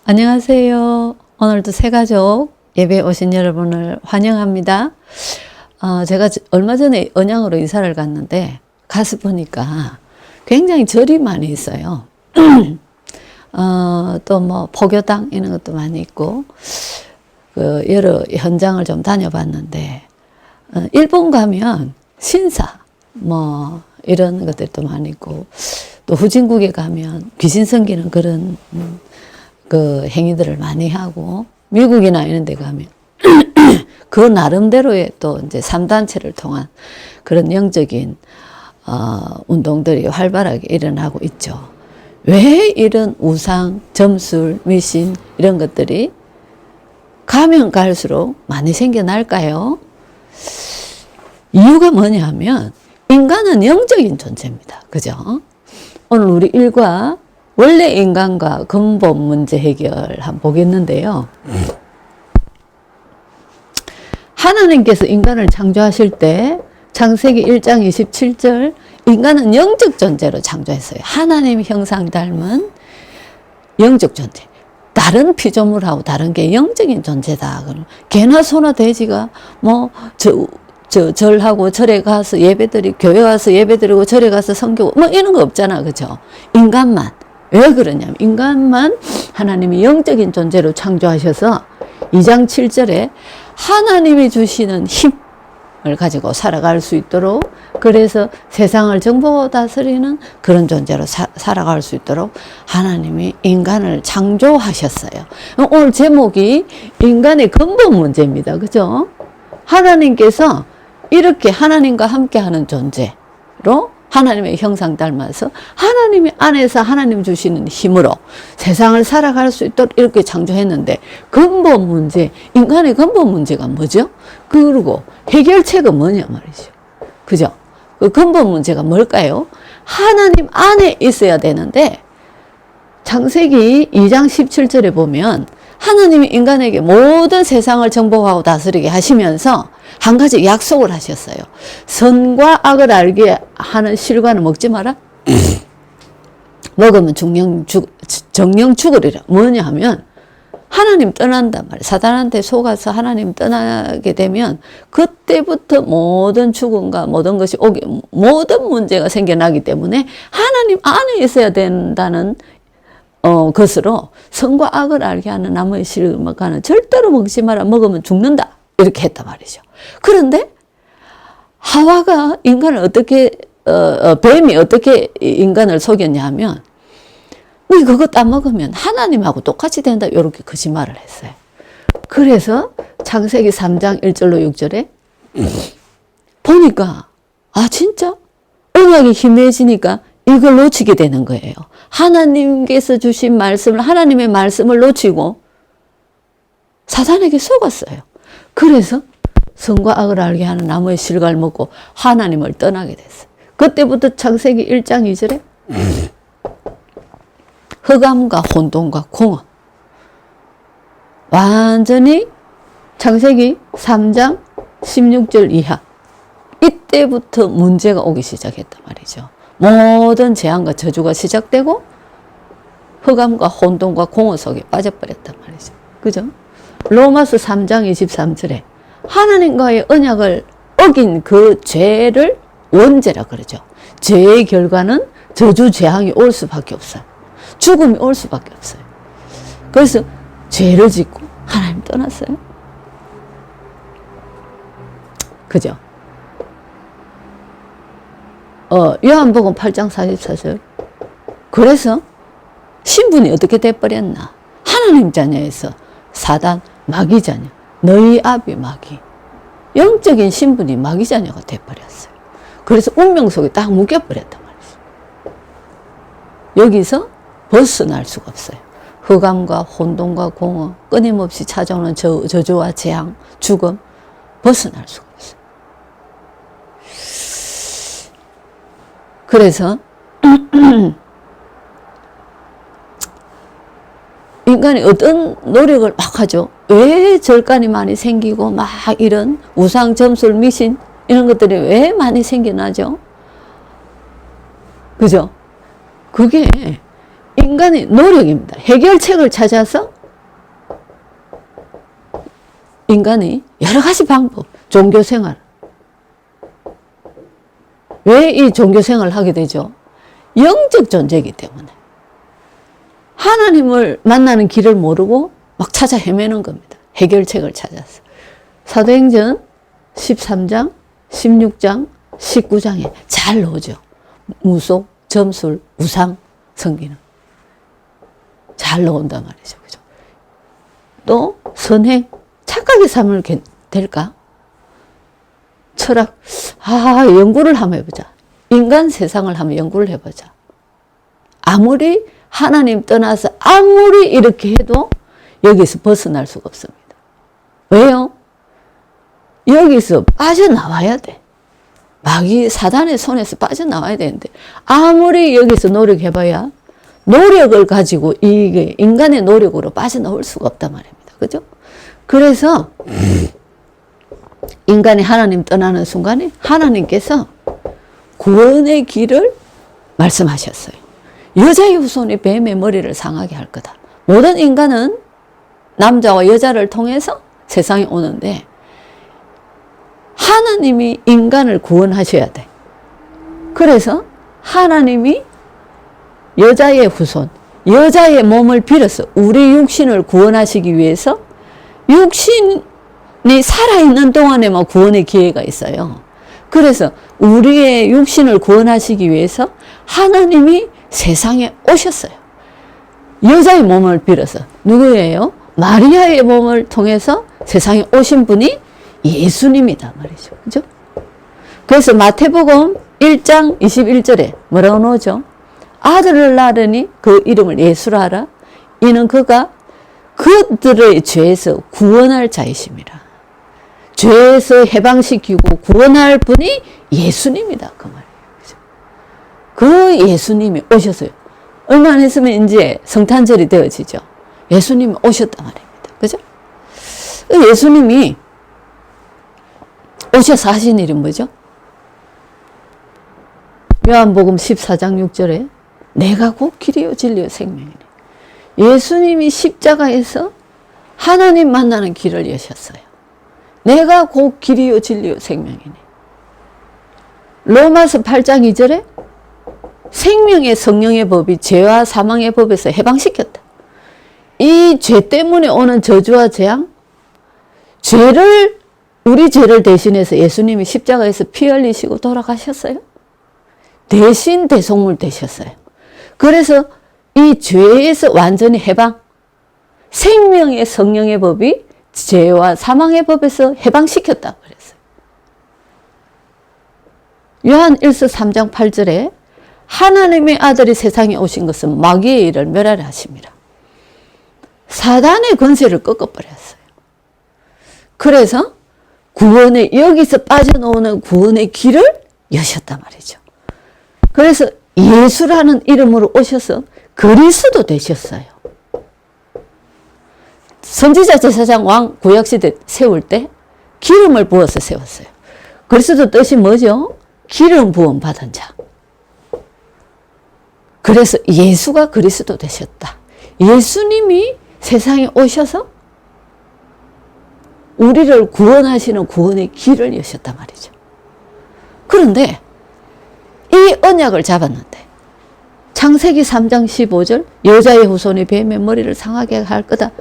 안녕하세요. 오늘도 새가족 예배 오신 여러분을 환영합니다. 제가 얼마 전에 언양으로 이사를 갔는데 가서 보니까 굉장히 절이 많이 있어요. 또 뭐 포교당 이런 것도 많이 있고 여러 현장을 좀 다녀봤는데 일본 가면 신사 뭐 이런 것들도 많이 있고 또 후진국에 가면 귀신 섬기는 그런 그 행위들을 많이 하고 미국이나 이런 데 가면 그 나름대로의 또 이제 3단체를 통한 그런 영적인 운동들이 활발하게 일어나고 있죠. 왜 이런 우상, 점술, 미신 이런 것들이 가면 갈수록 많이 생겨날까요? 이유가 뭐냐 하면 인간은 영적인 존재입니다. 그죠? 오늘 우리 일과 원래 인간과 근본 문제 해결 한번 보겠는데요. 하나님께서 인간을 창조하실 때 창세기 1장 27절 인간은 영적 존재로 창조했어요. 하나님 형상 닮은 영적 존재. 다른 피조물하고 다른 게 영적인 존재다. 개나 소나 돼지가 뭐 절하고 절에 가서 예배드리고 교회 가서 예배드리고 절에 가서 성교 뭐 이런 거 없잖아. 그죠? 인간만. 왜 그러냐면 인간만 하나님이 영적인 존재로 창조하셔서 2장 7절에 하나님이 주시는 힘을 가지고 살아갈 수 있도록 그래서 세상을 정복하고 다스리는 그런 존재로 살아갈 수 있도록 하나님이 인간을 창조하셨어요. 오늘 제목이 인간의 근본 문제입니다. 그죠? 하나님께서 이렇게 하나님과 함께하는 존재로 하나님의 형상 닮아서 하나님의 안에서 하나님 주시는 힘으로 세상을 살아갈 수 있도록 이렇게 창조했는데 근본 문제, 인간의 근본 문제가 뭐죠? 그리고 해결책은 뭐냐 말이죠. 그죠? 그 근본 문제가 뭘까요? 하나님 안에 있어야 되는데 창세기 2장 17절에 보면 하나님이 인간에게 모든 세상을 정복하고 다스리게 하시면서 한 가지 약속을 하셨어요. 선과 악을 알게 하는 실과는 먹지 마라. 먹으면 정령 죽으리라. 뭐냐 하면 하나님 떠난단 말이에요. 사단한테 속아서 하나님 떠나게 되면 그때부터 모든 죽음과 모든 것이 오게 모든 문제가 생겨나기 때문에 하나님 안에 있어야 된다는 것으로 선과 악을 알게 하는 나무의 실과는 절대로 먹지 마라. 먹으면 죽는다. 이렇게 했단 말이죠. 그런데 하와가 인간을 어떻게 뱀이 어떻게 인간을 속였냐 하면 너 그거 따먹으면 하나님하고 똑같이 된다. 이렇게 거짓말을 했어요. 그래서 창세기 3장 1절로 6절에 보니까 진짜 언약이 희미해지니까 이걸 놓치게 되는 거예요. 하나님께서 주신 말씀을 하나님의 말씀을 놓치고 사단에게 속았어요. 그래서 선과 악을 알게 하는 나무의 실과를 먹고 하나님을 떠나게 됐어요. 그때부터 창세기 1장 2절에 흑암과 혼돈과 공허 완전히 창세기 3장 16절 이하 이때부터 문제가 오기 시작했단 말이죠. 모든 재앙과 저주가 시작되고 흑암과 혼돈과 공허 속에 빠져버렸단 말이죠. 그죠? 로마서 3장 23절에 하나님과의 언약을 어긴 그 죄를 원죄라 그러죠. 죄의 결과는 저주 재앙이 올 수밖에 없어요. 죽음이 올 수밖에 없어요. 그래서 죄를 짓고 하나님 떠났어요. 그죠? 요한복음 8장 44절. 그래서 신분이 어떻게 돼버렸나? 하나님 자녀에서 사단, 마귀 자녀. 너희 아비 마귀. 영적인 신분이 마귀 자녀가 돼버렸어요. 그래서 운명 속에 딱 묶여버렸단 말이죠. 여기서 벗어날 수가 없어요. 흑암과 혼돈과 공허, 끊임없이 찾아오는 저주와 재앙, 죽음, 벗어날 수가 없어요. 그래서 인간이 어떤 노력을 막 하죠. 왜 절간이 많이 생기고 막 이런 우상, 점술, 미신 이런 것들이 왜 많이 생겨나죠? 그죠? 그게 인간의 노력입니다. 해결책을 찾아서 인간이 여러 가지 방법, 종교생활. 왜 이 종교생활을 하게 되죠? 영적 존재이기 때문에. 하나님을 만나는 길을 모르고 막 찾아 헤매는 겁니다. 해결책을 찾아서. 사도행전 13장, 16장, 19장에 잘 나오죠. 무속, 점술, 우상, 섬기는. 잘 나온단 말이죠. 그죠? 또 선행, 착하게 삶을 될까? 철학, 연구를 한번 해보자. 인간 세상을 한번 연구를 해보자. 아무리 하나님 떠나서 아무리 이렇게 해도 여기서 벗어날 수가 없습니다. 왜요? 여기서 빠져나와야 돼. 마귀 사단의 손에서 빠져나와야 되는데 아무리 여기서 노력해봐야 노력을 가지고 이게 인간의 노력으로 빠져나올 수가 없단 말입니다. 그죠? 그래서 인간이 하나님 떠나는 순간에 하나님께서 구원의 길을 말씀하셨어요. 여자의 후손이 뱀의 머리를 상하게 할 거다. 모든 인간은 남자와 여자를 통해서 세상에 오는데 하나님이 인간을 구원하셔야 돼. 그래서 하나님이 여자의 후손, 여자의 몸을 빌어서 우리 육신을 구원하시기 위해서 육신이 살아있는 동안에만 구원의 기회가 있어요. 그래서 우리의 육신을 구원하시기 위해서 하나님이 세상에 오셨어요. 여자의 몸을 빌어서. 누구예요? 마리아의 몸을 통해서 세상에 오신 분이 예수님이다 말이죠. 그죠? 그래서 마태복음 1장 21절에 뭐라고 나오죠? 아들을 낳으니 그 이름을 예수라 하라. 이는 그가 그들의 죄에서 구원할 자이심이라. 죄에서 해방시키고 구원할 분이 예수님이다. 그 말이에요. 그죠? 그 예수님이 오셨어요. 얼마 안 있으면 이제 성탄절이 되어지죠. 예수님이 오셨단 말입니다. 그죠? 예수님이 오셔서 하신 일은 뭐죠? 요한복음 14장 6절에 내가 곧 길이요 진리요 생명이네. 예수님이 십자가에서 하나님 만나는 길을 여셨어요. 내가 곧 길이요 진리요 생명이네. 로마서 8장 2절에 생명의 성령의 법이 죄와 사망의 법에서 해방시켰다. 이 죄 때문에 오는 저주와 재앙, 우리 죄를 대신해서 예수님이 십자가에서 피 흘리시고 돌아가셨어요. 대신 대속물 되셨어요. 그래서 이 죄에서 완전히 해방, 생명의 성령의 법이 죄와 사망의 법에서 해방시켰다고 그랬어요. 요한 1서 3장 8절에 하나님의 아들이 세상에 오신 것은 마귀의 일을 멸하려 하심이라. 사단의 권세를 꺾어버렸어요. 그래서 구원의, 여기서 빠져나오는 구원의 길을 여셨단 말이죠. 그래서 예수라는 이름으로 오셔서 그리스도 되셨어요. 선지자 제사장 왕 구약시대 세울 때 기름을 부어서 세웠어요. 그리스도 뜻이 뭐죠? 기름 부음 받은 자. 그래서 예수가 그리스도 되셨다. 예수님이 세상에 오셔서 우리를 구원하시는 구원의 길을 여셨단 말이죠. 그런데 이 언약을 잡았는데 창세기 3장 15절 여자의 후손이 뱀의 머리를 상하게 할 거다.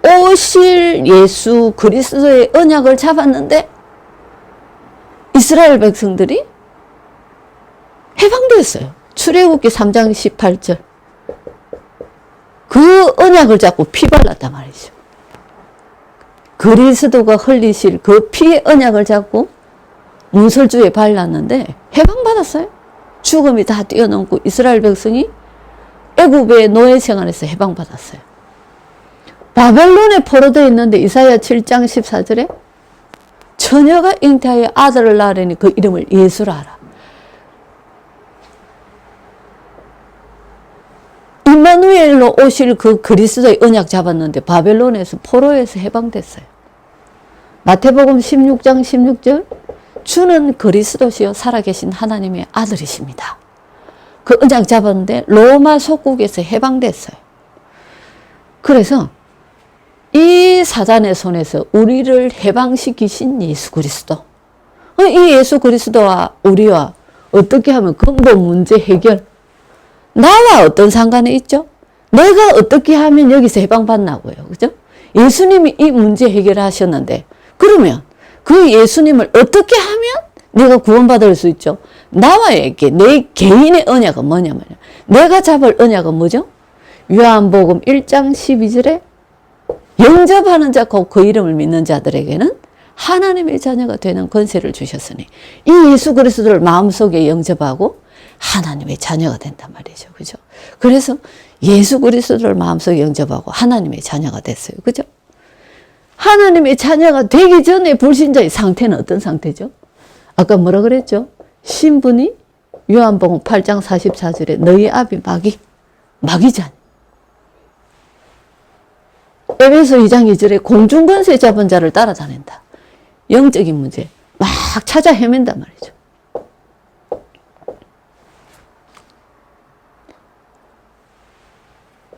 오실 예수 그리스도의 언약을 잡았는데 이스라엘 백성들이 해방되었어요. 출애굽기 3장 18절 그 언약을 잡고 피 발랐단 말이죠. 그리스도가 흘리실 그 피의 언약을 잡고 문설주에 발랐는데 해방받았어요. 죽음이 다 뛰어넘고 이스라엘 백성이 애굽의 노예 생활에서 해방받았어요. 바벨론에 포로되어 있는데 이사야 7장 14절에 처녀가 잉태하여 아들을 낳으려니 그 이름을 예수라 하라. 임마누엘로 오실 그 그리스도의 언약 잡았는데 바벨론에서 포로에서 해방됐어요. 마태복음 16장 16절 주는 그리스도시요 살아계신 하나님의 아들이십니다. 그 언약 잡았는데 로마 속국에서 해방됐어요. 그래서 이 사단의 손에서 우리를 해방시키신 예수 그리스도. 이 예수 그리스도와 우리와 어떻게 하면 근본 문제 해결, 나와 어떤 상관이 있죠? 내가 어떻게 하면 여기서 해방받나고요. 그죠? 예수님이 이 문제 해결하셨는데, 그러면 그 예수님을 어떻게 하면 내가 구원받을 수 있죠? 나와에게 내 개인의 언약은 뭐냐면요. 내가 잡을 언약은 뭐죠? 요한복음 1장 12절에 영접하는 자 곧 그 이름을 믿는 자들에게는 하나님의 자녀가 되는 권세를 주셨으니, 이 예수 그리스도를 마음속에 영접하고 하나님의 자녀가 된단 말이죠. 그죠? 그래서 예수 그리스도를 마음속에 영접하고 하나님의 자녀가 됐어요. 그죠? 하나님의 자녀가 되기 전에 불신자의 상태는 어떤 상태죠? 아까 뭐라 그랬죠? 신분이 요한복음 8장 44절에 너희 아비 마귀자니. 에베소 2장 2절에 공중권세 잡은 자를 따라다닌다. 영적인 문제 막 찾아 헤맨단 말이죠.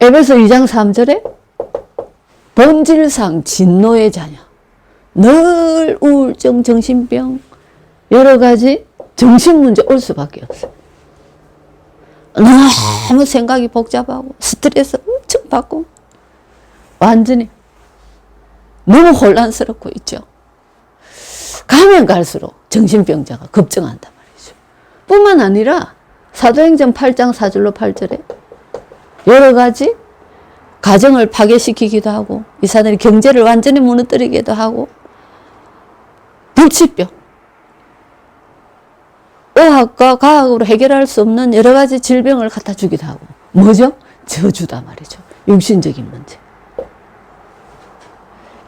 에베소 2장 3절에 본질상 진노의 자녀, 늘 우울증, 정신병, 여러 가지 정신문제 올 수밖에 없어요. 너무 생각이 복잡하고 스트레스 엄청 받고 완전히 너무 혼란스럽고 있죠. 가면 갈수록 정신병자가 급증한단 말이죠. 뿐만 아니라 사도행전 8장 4절로 8절에 여러 가지 가정을 파괴시키기도 하고 이 사람들이 경제를 완전히 무너뜨리기도 하고 불치병, 의학과 과학으로 해결할 수 없는 여러 가지 질병을 갖다 주기도 하고 뭐죠? 저주다 말이죠. 육신적인 문제.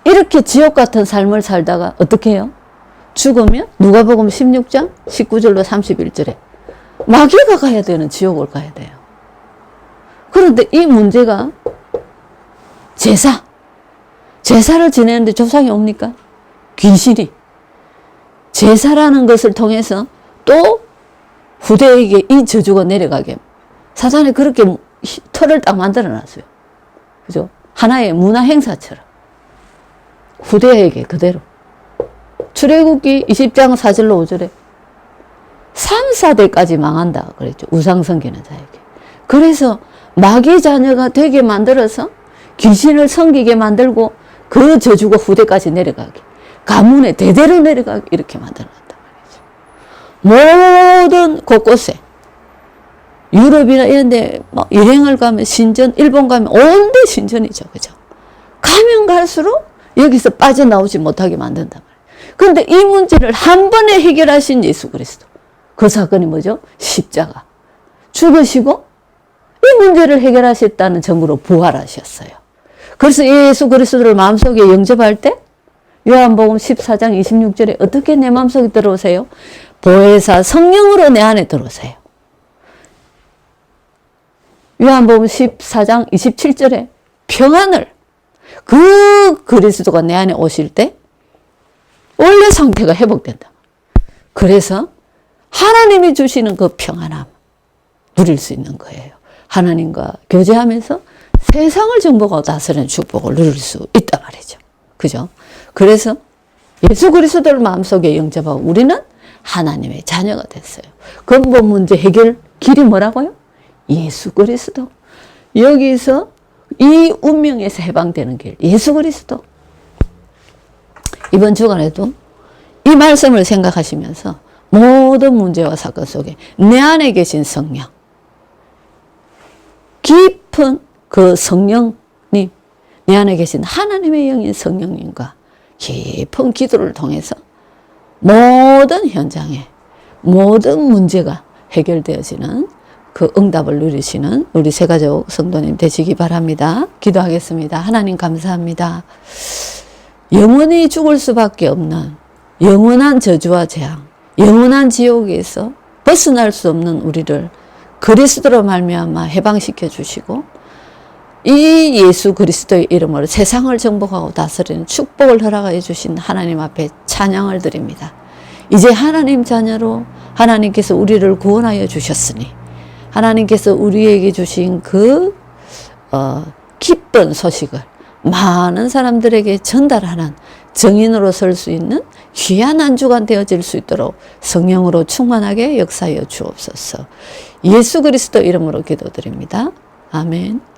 이렇게 지옥 같은 삶을 살다가 어떻게 해요? 죽으면 누가복음 16장 19절로 31절에 마귀가 가야 되는 지옥을 가야 돼요. 그런데 이 문제가 제사를 지내는데 조상이 옵니까? 귀신이 제사라는 것을 통해서 또 후대에게 이 저주가 내려가게 사단이 그렇게 틀을 딱 만들어 놨어요. 그죠? 하나의 문화 행사처럼 후대에게 그대로. 출애굽기 20장 4절로 5절에 3, 4대까지 망한다 그랬죠. 우상 섬기는 자에게. 그래서 마귀 자녀가 되게 만들어서 귀신을 섬기게 만들고 그 저주가 후대까지 내려가게, 가문에 대대로 내려가게 이렇게 만들어놨단 말이죠. 모든 곳곳에 유럽이나 이런 데 여행을 가면 신전, 일본 가면 온데 신전이죠. 그죠? 가면 갈수록 여기서 빠져나오지 못하게 만든단 말이에요. 그런데 이 문제를 한 번에 해결하신 예수 그리스도. 그 사건이 뭐죠? 십자가. 죽으시고 이 문제를 해결하셨다는 증거로 부활하셨어요. 그래서 예수 그리스도를 마음속에 영접할 때 요한복음 14장 26절에 어떻게 내 마음속에 들어오세요? 보혜사 성령으로 내 안에 들어오세요. 요한복음 14장 27절에 평안을, 그 그리스도가 내 안에 오실 때 원래 상태가 회복된다. 그래서 하나님이 주시는 그 평안함 누릴 수 있는 거예요. 하나님과 교제하면서 세상을 정복하고 다스리는 축복을 누릴 수 있단 말이죠. 그죠? 그래서 예수 그리스도를 마음속에 영접하고 우리는 하나님의 자녀가 됐어요. 근본 문제 해결 길이 뭐라고요? 예수 그리스도. 여기서 이 운명에서 해방되는 길, 예수 그리스도. 이번 주간에도 이 말씀을 생각하시면서 모든 문제와 사건 속에 내 안에 계신 성령, 깊은 그 성령님, 내 안에 계신 하나님의 영인 성령님과 깊은 기도를 통해서 모든 현장에 모든 문제가 해결되어지는 그 응답을 누리시는 우리 새가족 성도님 되시기 바랍니다. 기도하겠습니다. 하나님 감사합니다. 영원히 죽을 수밖에 없는 영원한 저주와 재앙, 영원한 지옥에서 벗어날 수 없는 우리를 그리스도로 말미암아 해방시켜 주시고 이 예수 그리스도의 이름으로 세상을 정복하고 다스리는 축복을 허락해 주신 하나님 앞에 찬양을 드립니다. 이제 하나님 자녀로 하나님께서 우리를 구원하여 주셨으니 하나님께서 우리에게 주신 그 기쁜 소식을 많은 사람들에게 전달하는 정인으로 설 수 있는 귀한 한 주간 되어질 수 있도록 성령으로 충만하게 역사하여 주옵소서. 예수 그리스도 이름으로 기도드립니다. 아멘.